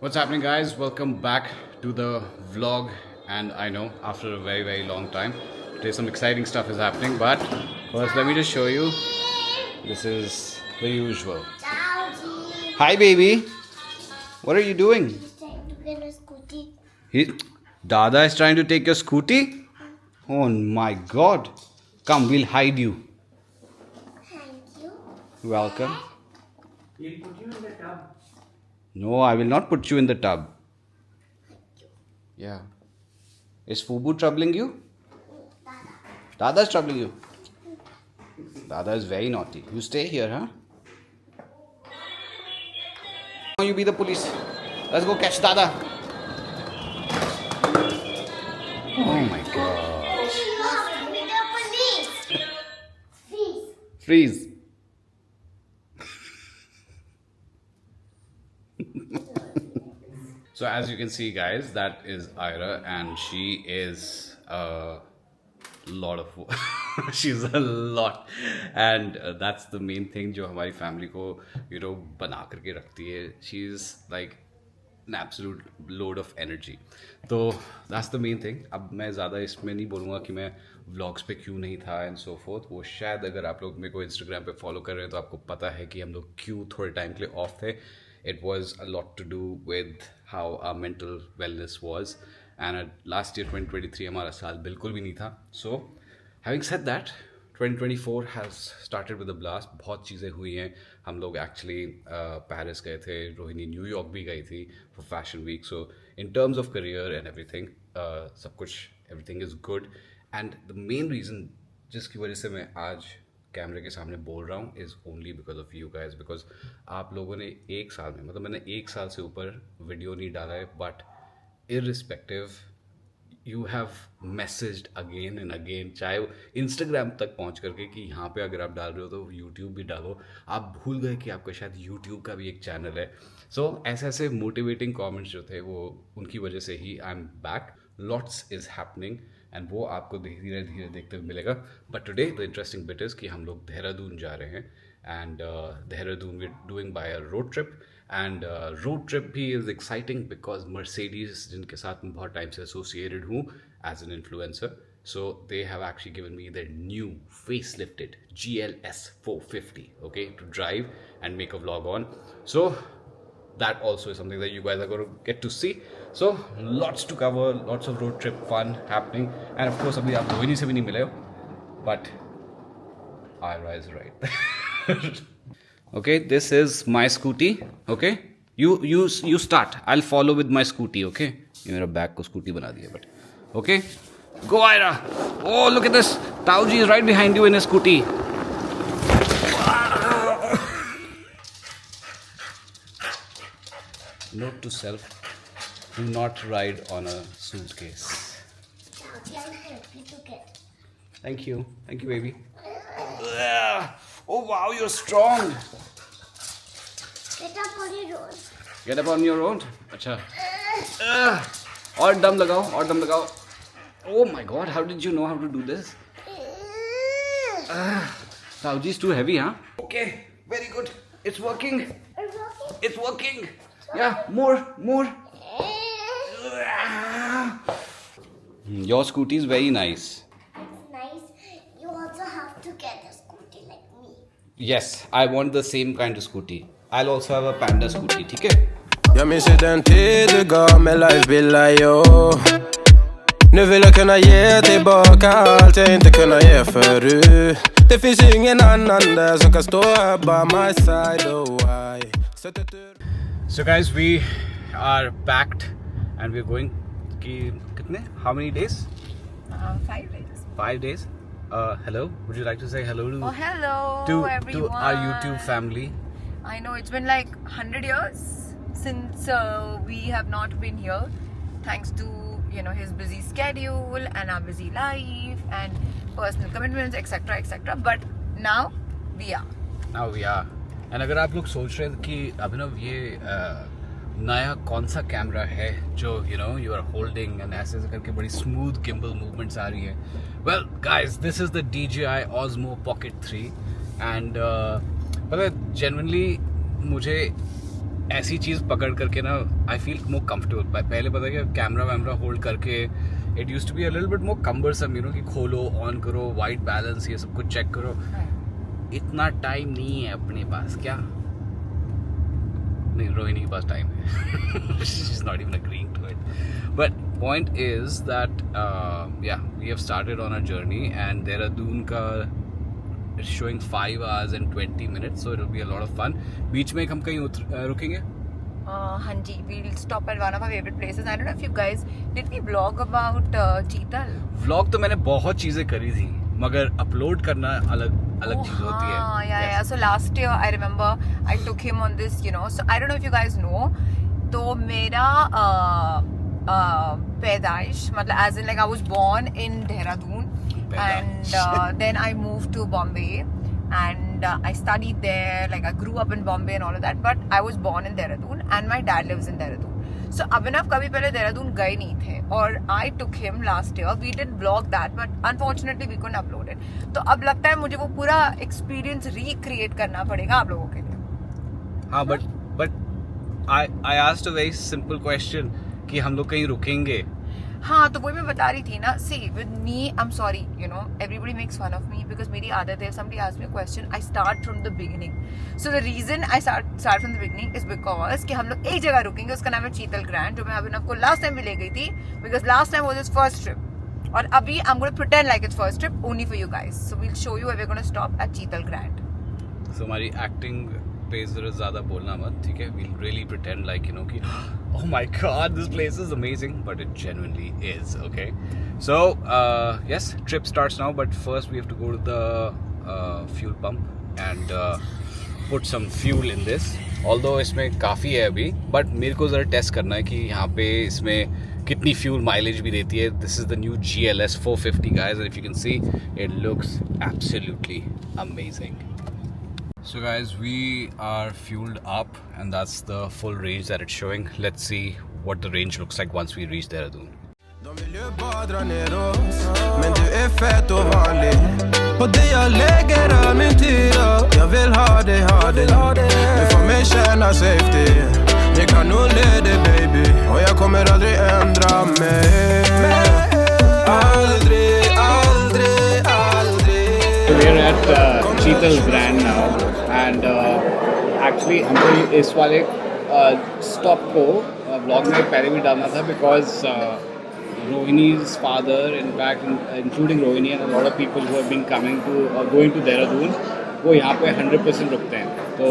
What's happening, guys? Welcome back to the vlog. And I know after a very long time, today some exciting stuff is happening. But first, let me just show you. This is the usual. Hi, baby. What are you doing? Dada is trying to take your scooty? Oh my god. Come, we'll hide you. Thank you. Welcome. He'll put you in the tub. No, I will not put you in the tub. Yeah. Is Fubu troubling you? Dada is troubling you. Dada is very naughty. You stay here, huh? Now you be the police. Let's go catch Dada. Oh my god. You have to be the police. Please. Freeze. So as you can see, guys, that is Ira, and she is a lot of she's a lot, and that's the main thing जो हमारी family को बना करके रखती है. She's like an absolute load of energy. तो that's the main thing. अब मैं ज़्यादा इसमें नहीं बोलूँगा कि मैं vlogs पे क्यों नहीं था and so forth. वो शायद अगर आप लोग मेरे को Instagram पे follow कर रहे हैं तो आपको पता है कि हम लोग क्यों थोड़े टाइम के लिए off थे. It was a lot to do with how our mental wellness was, and last year 2023 हमारा साल बिल्कुल भी नहीं था. So having said that, 2024 has started with a blast. बहुत चीज़ें हुई हैं. हम लोग actually Paris गए थे, रोहिणी न्यूयॉर्क भी गई थी for Fashion Week. So in terms of career and everything, सब कुछ everything is good. And the main reason जिसकी वजह से मैं आज कैमरे के सामने बोल रहा हूँ is only because of you guys. Because आप लोगों ने एक साल में, मतलब मैंने एक साल से ऊपर वीडियो नहीं डाला है, but irrespective you have messaged again and again, चाहे वो इंस्टाग्राम तक पहुँच करके कि यहाँ पे अगर आप डाल रहे हो तो यूट्यूब भी डालो. आप भूल गए कि आपका शायद यूट्यूब का भी एक चैनल है. सो ऐसे ऐसे मोटिवेटिंग कॉमेंट्स जो थे वो उनकी वजह से ही I am back. Lots is happening and वो आपको धीरे धीरे देखते हुए मिलेगा. But today the interesting bit is कि हम लोग देहरादून जा रहे हैं, and Dehradun we doing by a road trip. And road trip भी इज़ एक्साइटिंग बिकॉज मर्सिडीज, जिनके साथ मैं बहुत टाइम से एसोसिएटेड हूँ as an influencer, so they have actually given me their new facelifted GLS 450, okay, to drive and make a vlog on. So that also is something that you guys are going to get to see. So lots to cover, lots of road trip fun happening, and of course abhi aap Rohini se bhi nahi mile ho, but Ira is right. Okay, this is my scooty. Okay, you start, I'll follow with my scooty. Okay, ये मेरा bag को scooty बना दिया. But okay, go Ira. Oh, look at this, Tauji is right behind you in his scooty. Note to self, do not ride on a suitcase. I'll help you to get. Thank you, baby. Oh wow, you're strong. Get up on your own. Get up on your own. अच्छा. और दम लगाओ. Oh my god, how did you know how to do this? Tauji is too heavy, huh? Okay, very good. It's working. It's working. Yeah, more. Your scooty is very nice. It's nice. You also have to get a scooty like me. Yes, I want the same kind of scooty. I'll also have a Panda scooty, ठीक है? Jag minns den tid du gav mig life billar jag. Nu vill jag kunna ge tillbaka allt jag inte kunnat ge förut. Det finns ingen annan där som kan stå här by my side, oh why. So guys, we are packed and we're going कितने? How many days? 5 days. 5 days. Hello. Would you like to say hello to Oh, hello, to everyone. our YouTube family? I know it's been like 100 years since we have not been here, thanks to his busy schedule and our busy life and personal commitments, etc. But now we are. Now we are. And अगर आप लोग सोच रहे हैं कि अभिनव ये नया कौन सा कैमरा है जो you are holding and ऐसे करके बड़ी smooth gimbal movements आ रही है. Well guys, this is the DJI Osmo Pocket 3 and पता है genuinely मुझे ऐसी चीज़ पकड़ करके ना आई फील मोर कंफर्टेबल. पहले पता है कि कैमरा वैमरा होल्ड करके it used to be a little bit more cumbersome, you know, कि खोलो, ऑन करो, वाइट बैलेंस, ये सब कुछ चेक करो. इतना टाइम नहीं है अपने पास. क्या नहीं, रोहिणी के पास टाइम है. She is not even agreeing to it. But point is that yeah we have started on a journey and Dehradun का it's showing 5 hours and 20 minutes, so it'll be a lot of fun. बीच में हम कहीं रुकेंगे. हाँ जी, we'll stop at one of our favorite places. I don't know if you guys did we vlog about Cheetal. Vlog तो मैंने बहुत चीजें करी थी, मगर अपलोड करना अलग चीज होती है. Yeah. So last year I remember I took him on this, you know. So I don't know if you guys know. तो मेरा पैदाइश मतलब as in like I was born in Dehradun. And then I moved to Bombay and I studied there. Like I grew up in Bombay and all of that, but I was born in Dehradun and my dad lives in Dehradun. So Abhinav कभी पहले देहरादून गए नहीं थे और I took him last year. We did vlog that, but unfortunately we couldn't upload it. तो अब लगता है मुझे वो पूरा experience recreate करना पड़ेगा आप लोगों के लिए. हाँ, but I asked a very simple question कि हम लोग कहीं रुकेंगे. हाँ, तो वही मैं बता रही थी ना. See, with me, I'm sorry, you know, everybody makes fun of me because मेरी आदत है. Somebody asks me a question, I start from the beginning. So the reason I start from the beginning is because कि हम लोग एक जगह रुकेंगे, उसका नाम है चीतल ग्रैंड, जो मैं अभिनव को लास्ट टाइम भी ले गई थी because last time was his first trip. और अभी I'm going to pretend like it's first trip only for you guys. So we'll show you where we're going to stop at Cheetal Grand. So हमारी acting पे जरा ज़्यादा बोलना मत, ठीक है? We'll really pretend like, you know, कि oh my god, this place is amazing, but it genuinely is, okay? So, yes, trip starts now, but first we have to go to the fuel pump and put some fuel in this. Although इसमें काफ़ी है अभी, but मेरे को ज़रा test करना है कि यहाँ पे इसमें कितनी फ्यूल माइलेज भी देती है. This is the new GLS 450, guys, and if you can see, it looks absolutely amazing. So guys, we are fueled up and that's the full range that it's showing. Let's see what the range looks like once we reach Dehradun. De vill ju bara dra ner oss, men du är fett och vanlig. Och det jag lägger all min tid av, jag vill ha dig. Du får mig känna safety. Vi kan nog leda baby, och jag kommer aldrig ändra mig. Aldrig. We're at Cheetal Grand now and actually हमको इस वाले stop को vlog में पहले भी डालना था because Rohini's father, in fact, including Rohini and a lot of people who have been coming to going to Dehradun, वो यहाँ पे 100% रुकते हैं. तो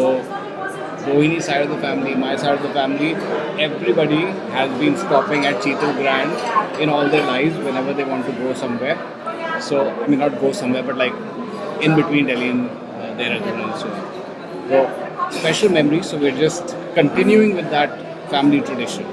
Rohini's side of the family, my side of the family, everybody has been stopping at Cheetal Grand in all their lives whenever they want to go somewhere. So I mean not go somewhere, but like in between Delhi and Dehradun and so on. So special memories. So we're just continuing with that family tradition.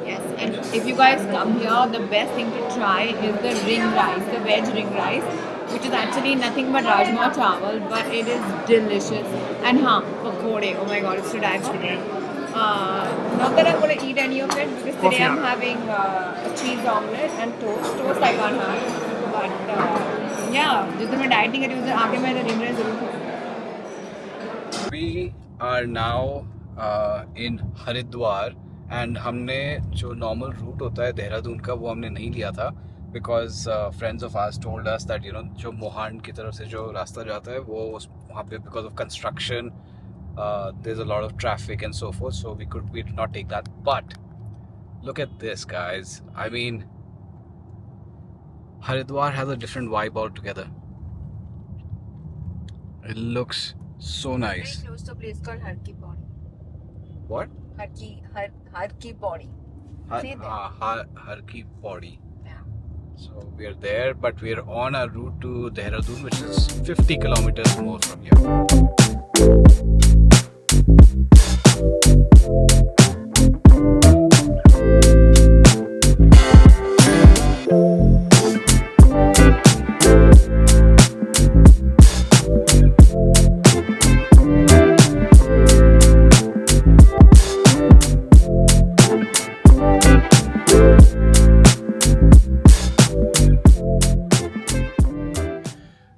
Yes, and if you guys come here, the best thing to try is the ring rice, the veg ring rice, which is actually nothing but rajma chawal, but it is delicious. And pakode, oh my god, it's to die for. Not that I'm going to eat any of it because today I'm having a cheese omelette and toast. Toast I can't have, but yeah, जिस दिन मैं diet नहीं करी उस दिन आके मैं ring rice जरूर खाऊंगी. We are now in Haridwar and हमने जो normal route होता है देहरादून का वो हमने नहीं लिया था because friends of ours told us that, you know, जो मोहान की तरफ से जो रास्ता जाता है वो वहाँ पे because of construction there's a lot of traffic and so forth, so we did not take that. But look at this, guys. I mean, Haridwar has a different vibe altogether. It looks so nice. Very close to a place called Har Ki Pauri. What? Har Ki Pauri. See there? Har Ki Pauri. Yeah. So we are there, but we are on our route to Dehradun, which is 50 kilometers more from here.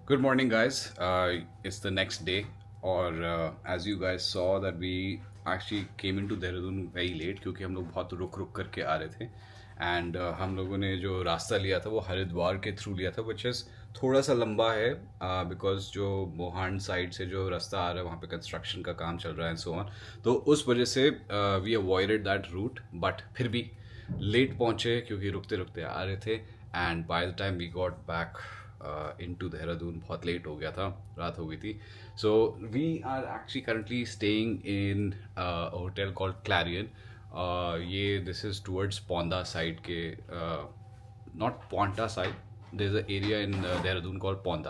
Good morning, guys. It's the next day, or as you guys saw that actually came in to Dehradun very late क्योंकि हम लोग बहुत रुक करके आ रहे थे and हम लोगों ने जो रास्ता लिया था वो हरिद्वार के थ्रू लिया था विच इज़ थोड़ा सा लंबा है बिकॉज जो मोहान साइड से जो रास्ता आ रहा है वहाँ पे कंस्ट्रक्शन का काम चल रहा है एंड सो ऑन, तो उस वजह से we avoided that route, but फिर भी लेट पहुँचे क्योंकि रुकते रुकते आ रहे थे and by the time we got back into Dehradun बहुत लेट हो गया था, रात हो गई थी. So we are actually currently staying in hotel called Clarion. ये this is towards Pondha side के, not Paonta side, there is a area in Dehradun called Pondha,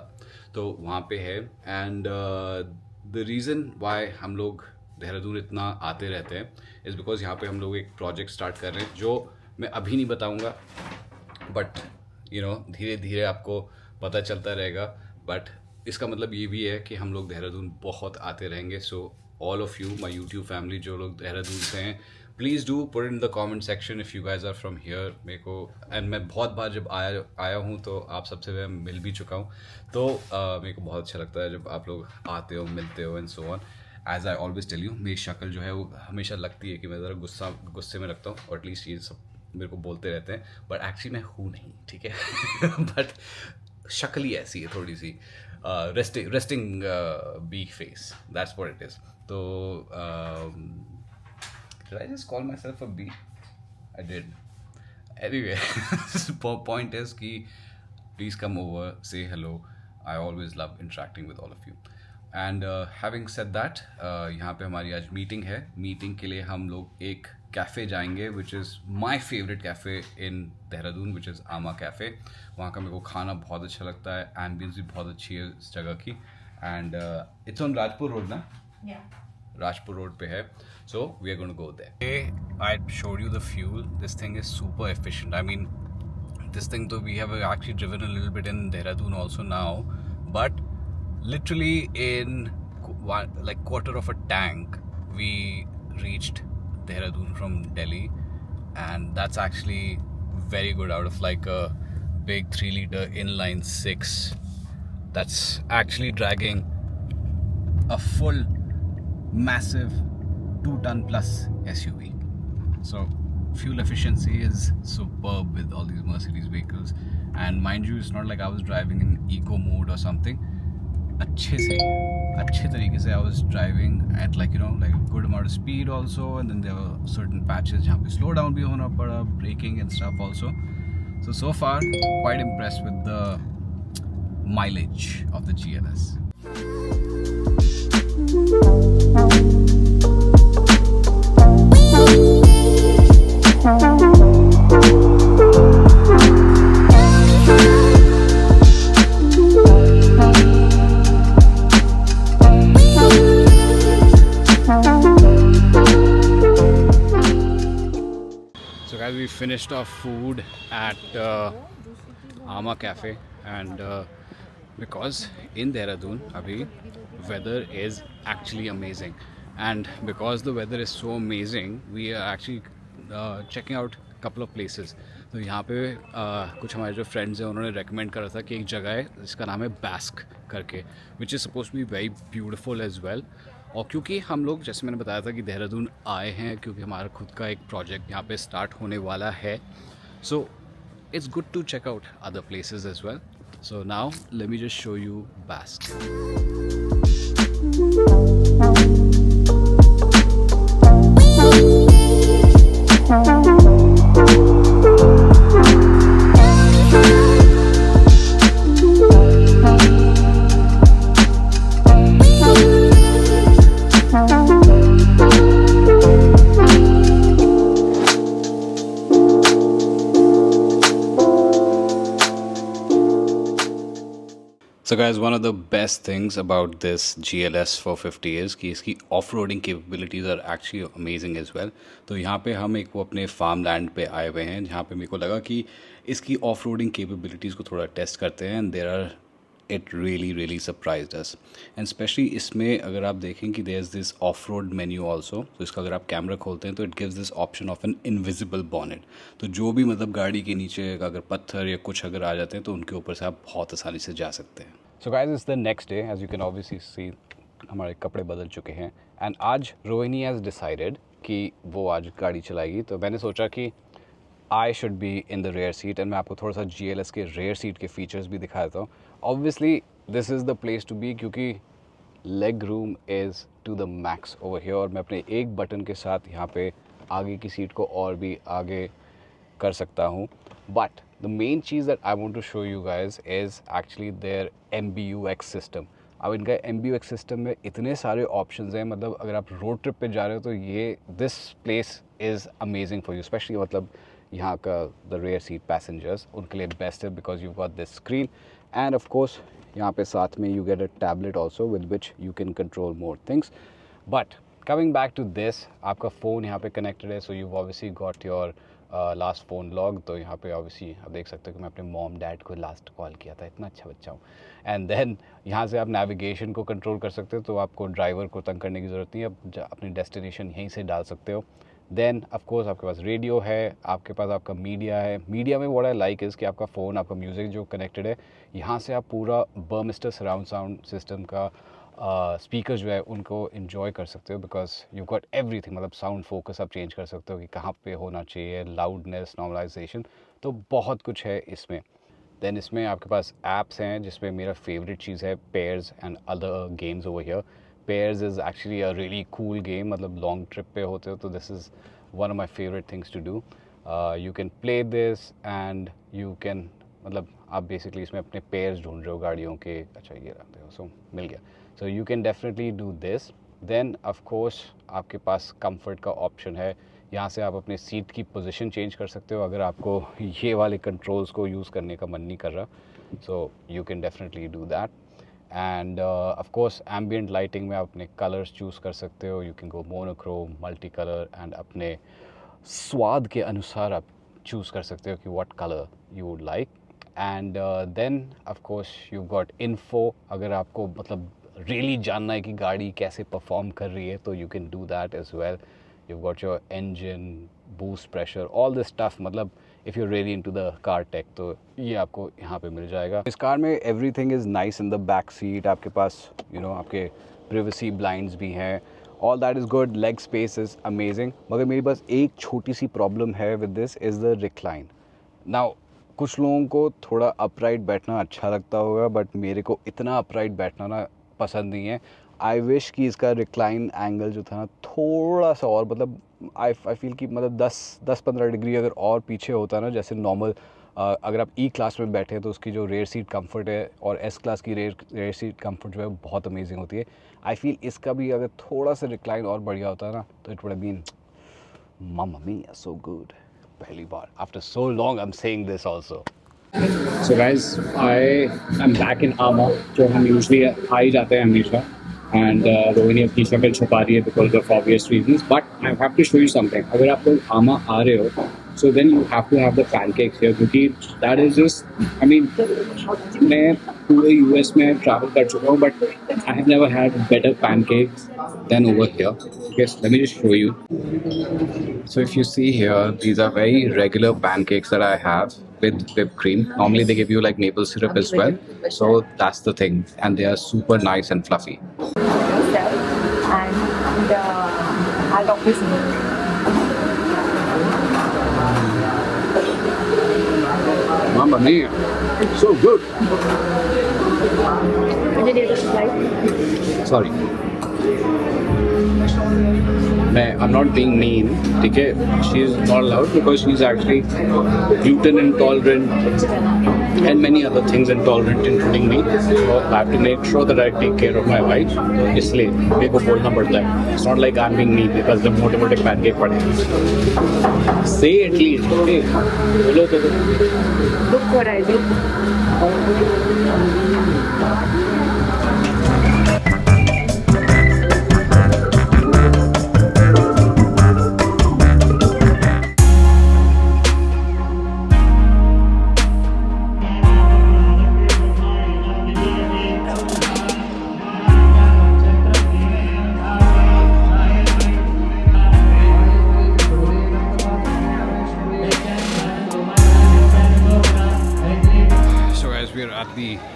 तो वहाँ पे है. एंड द रीज़न वाई हम लोग देहरादून इतना आते रहते हैं इज़ बिकॉज यहाँ पे हम लोग एक प्रोजेक्ट स्टार्ट कर रहे हैं जो मैं अभी नहीं बताऊँगा, बट यू नो धीरे धीरे आपको पता चलता रहेगा. बट इसका मतलब ये भी है कि हम लोग देहरादून बहुत आते रहेंगे. So all of you, my YouTube family जो लोग देहरादून से हैं, please do put in the comment section if you guys are from here. मेरे को एंड मैं बहुत बार जब आया हूँ तो आप सबसे मैं मिल भी चुका हूँ, तो मेरे को बहुत अच्छा लगता है जब आप लोग आते हो, मिलते हो and so on. As I always tell you, मेरी शक्ल जो है वो हमेशा लगती है कि मैं ज़रा गुस्से में रखता हूँ, और एटलीस्ट ये सब मेरे को बोलते रहते हैं, बट एक्चुअली मैं हूँ नहीं, ठीक है. बट शक्ल ही ऐसी है थोड़ी सी, resting B face, that's what it is. तो did I just call myself a bee? I did. Anyway, point is कि please come over, say hello. I always love interacting with all of you. And having said that, यहाँ पे हमारी आज meeting है. Meeting के लिए हम लोग एक कैफ़े जाएंगे which is my favorite cafe in Dehradun, which is आमा कैफ़े. वहाँ का मेरे को खाना बहुत अच्छा लगता है, एम्बियंस भी बहुत अच्छी है इस जगह की. And it's on Rajpur road ना? राजपुर रोड पे है. So we are going to go there. I showed you the fuel. This thing is super efficient. I mean, this thing though we have actually driven a little bit in Dehradun also now, but literally in like quarter of a tank we reached Dehradun from Delhi, and that's actually very good out of like a big 3-liter inline 6 that's actually dragging a full massive 2-ton plus SUV. So fuel efficiency is superb with all these Mercedes vehicles, and mind you, it's not like I was driving in eco mode or something. अच्छे तरीके से I was driving at like you know like a good amount of speed also, and then there were certain patches जहाँ पे slow down भी होना पड़ा, braking and stuff also. So far quite impressed with the mileage of the GLS. We finished our food at Ama Cafe, and because in Dehradun abhi weather is actually amazing, and because the weather is so amazing we are actually checking out a couple of places. तो यहाँ पे कुछ हमारे जो friends हैं उन्होंने recommend करा था कि एक जगह है जिसका नाम है बैस्क करके, which is suppose to be very beautiful as well. और क्योंकि हम लोग, जैसे मैंने बताया था कि देहरादून आए हैं क्योंकि हमारा खुद का एक प्रोजेक्ट यहाँ पे स्टार्ट होने वाला है, so it's good to check out other places as well. So now let me just show you bask. So guys, one of the best things about this GLS 450 is कि इसकी off-roading capabilities are actually amazing as well. तो यहाँ पे हम एक वो अपने farm land पे आए हुए हैं जहाँ पे मेरे को लगा कि इसकी off-roading capabilities को थोड़ा टेस्ट करते हैं, and there are it really surprised us. And especially इसमें अगर आप देखें कि there is this off-road menu also, तो इसका अगर आप कैमरा खोलते हैं तो it gives this option of an invisible bonnet. तो जो भी मतलब गाड़ी के नीचे अगर पत्थर या कुछ अगर आ जाते हैं तो उनके ऊपर से आप बहुत आसानी से जा सकते हैं. So guys, it's the next day. As you can obviously see, हमारे कपड़े बदल चुके हैं एंड आज रोहिणी हैज़ डिसाइडेड कि वो आज गाड़ी चलाएगी, तो मैंने सोचा कि I should be in the rare seat and मैं आपको थोड़ा सा GLS के रेयर सीट के फीचर्स भी दिखा देता हूँ. Obviously this is the place to be क्योंकि leg room is to the max over here और मैं अपने एक बटन के साथ यहाँ पे आगे की सीट को और भी आगे कर सकता हूँ. बट द मेन चीज़ that I want to show you guys is actually their MBUX system. अब इनका MBUX सिस्टम में इतने सारे ऑप्शंस हैं, मतलब अगर आप रोड ट्रिप पे जा रहे हो तो ये this place is amazing for you, specially मतलब यहाँ का द रेयर सीट पैसेंजर्स उनके लिए बेस्ट है because you got this screen and of course यहाँ पे साथ में you get a tablet also with which you can control more things. But coming back to this, आपका फ़ोन यहाँ पे कनेक्टेड है, so you obviously got your last phone log. तो यहाँ पे ऑब्वियसली आप देख सकते हो कि मैं अपने मॉम डैड को लास्ट कॉल किया था, इतना अच्छा बच्चा हूँ. एंड देन यहाँ से आप नेविगेशन को कंट्रोल कर सकते हो, तो आपको ड्राइवर को तंग करने की ज़रूरत नहीं है, आप अपनी डेस्टिनेशन यहीं से डाल सकते हो. देन ऑफ कोर्स आपके पास रेडियो है, आपके पास आपका मीडिया है. मीडिया में व्हाट आई लाइक इज़ कि आपका फ़ोन, आपका म्यूज़िक जो कनेक्टेड है, यहाँ से आप पूरा बर्मिस्टर सराउंड साउंड सिस्टम का स्पीकर जो है उनको इन्जॉय कर सकते हो बिकॉज यू गॉट एवरीथिंग. मतलब साउंड फोकस आप चेंज कर सकते हो कि कहाँ पे होना चाहिए, लाउडनेस, नॉर्मलाइजेशन, तो बहुत कुछ है इसमें. देन इसमें आपके पास ऐप्स हैं जिसमें मेरा फेवरेट चीज़ है pairs and other games over here. Pairs is actually a really cool game, मतलब लॉन्ग ट्रिप पे होते हो तो this is one of my favourite things to do. You can play this and you can, मतलब आप basically इसमें अपने pairs ढूंढ रहे हो गाड़ियों के, अच्छा ये रखते हो, सो मिल गया. So you can definitely do this. Then of course आपके पास comfort का option है, यहाँ से आप अपने सीट की पोजीशन चेंज कर सकते हो अगर आपको ये वाले कंट्रोल्स को यूज़ करने का मन नहीं कर रहा. So you can definitely do that. And of course ambient lighting में आप अपने कलर्स चूज़ कर सकते हो. You can go monochrome, multicolor and अपने स्वाद के अनुसार आप चूज़ कर सकते हो कि what color you would like. And then of course you've got info. अगर आपको मतलब रियली जानना है कि गाड़ी कैसे परफॉर्म कर रही है तो you can do that as well. You got your engine, boost pressure, all this stuff. मतलब if you really into the car tech तो ये आपको यहाँ पे मिल जाएगा. इस कार में everything is nice in the back seat. आपके पास आपके प्रिवेसी ब्लाइंड्स भी हैं, all that is good. Leg space is amazing. मगर मेरे पास एक छोटी सी प्रॉब्लम है with this is the recline. Now कुछ लोगों को थोड़ा अपराइट बैठना अच्छा लगता होगा बट मेरे को इतना अपराइट बैठना ना पसंद नहीं है. आई विश कि इसका रिक्लाइन एंगल जो था ना थोड़ा सा और, मतलब आई फील कि मतलब 10-15 डिग्री अगर और पीछे होता ना, जैसे नॉर्मल अगर आप E क्लास में बैठे हैं तो उसकी जो रेयर सीट कंफर्ट है और S क्लास की रेयर सीट कंफर्ट जो है बहुत अमेजिंग होती है. आई फील इसका भी अगर थोड़ा सा रिक्लाइन और बढ़िया होता ना तो it would have been mamma mia so good. पहली बार after so long I am saying this also. So guys, I am back in Ama, जो हम usually आ ही जाते हैं हमेशा. And रोहिणी अपनी शक्ल छुपा रही है because of obvious reasons. But I have to show you something. अगर आप लोग आमा आ रहे हो, so then you have to have the pancakes here क्योंकि that is just, I mean, मैं पूरे US में travel कर चुका हूँ but I have never had better pancakes than over here. Okay, so let me just show you. So if you see here, these are very regular pancakes that I have with whipped cream. Normally they give you like maple syrup as well. So that's the thing. And they are super nice and fluffy. And I'll talk to you. Mamma mia, so good. Sorry. I'm not being mean, ठीक है? She is not allowed because she is actually gluten intolerant and many other things intolerant, including me. So I have to make sure that I take care of my wife. तो इसलिए मेरे को बोलना पड़ता है. It's not like I'm being mean because the मोटे pancake पड़े. Say at least, okay? बोलो तो. Look what I did.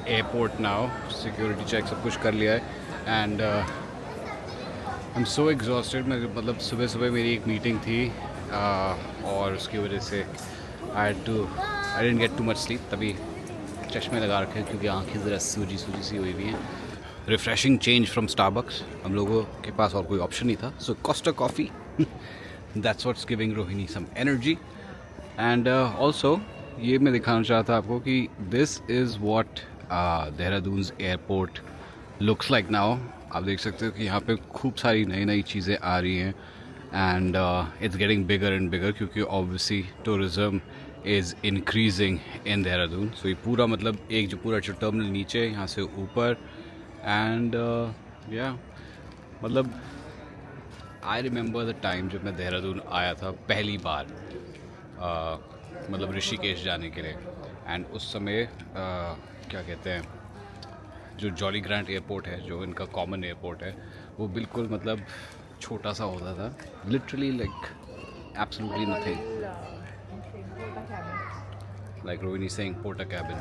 Airport now. Security check सब कुछ कर लिया है and I am so exhausted. मतलब सुबह सुबह मेरी एक मीटिंग थी और उसकी वजह से I didn't get too much sleep. तभी चश्मे लगा रखे हैं क्योंकि आँखें ज़रा सूजी सी हुई हुई हैं. Refreshing change from Starbucks. हम लोगों के पास और कोई ऑप्शन नहीं था, so Costa coffee. That's what's giving Rohini some energy. And also ये मैं दिखाना चाहता आपको कि this is what Dehradun airport looks like now. आप देख सकते हो कि यहाँ पे खूब सारी नई चीज़ें आ रही हैं and it's getting bigger and bigger क्योंकि obviously tourism is increasing in Dehradun. So ये पूरा मतलब एक जो पूरा जो टर्मिनल नीचे यहाँ से ऊपर एंड या मतलब आई रिमेंबर द टाइम जब मैं देहरादून आया था पहली बार मतलब ऋषिकेश जाने के लिए. एंड उस समय क्या कहते हैं जो जॉली ग्रांट एयरपोर्ट है जो इनका कॉमन एयरपोर्ट है वो बिल्कुल मतलब छोटा सा होता था. Literally like absolutely nothing. Like Rohini saying porta cabin.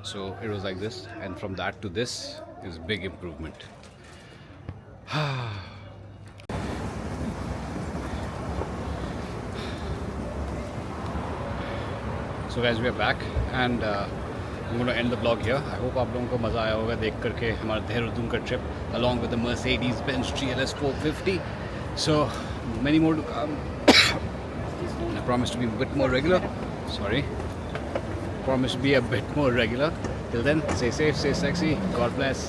So it was like this, and from that to this is big improvement. So guys, we are back and I'm going to end the vlog here. I hope आप लोगों को मज़ा आया होगा देख करके हमारा देहरादून का trip along with the Mercedes-Benz GLS 450. So many more to come. I promise to be a bit more regular. Sorry. Promise to be a bit more regular. Till then, stay safe, stay sexy. God bless.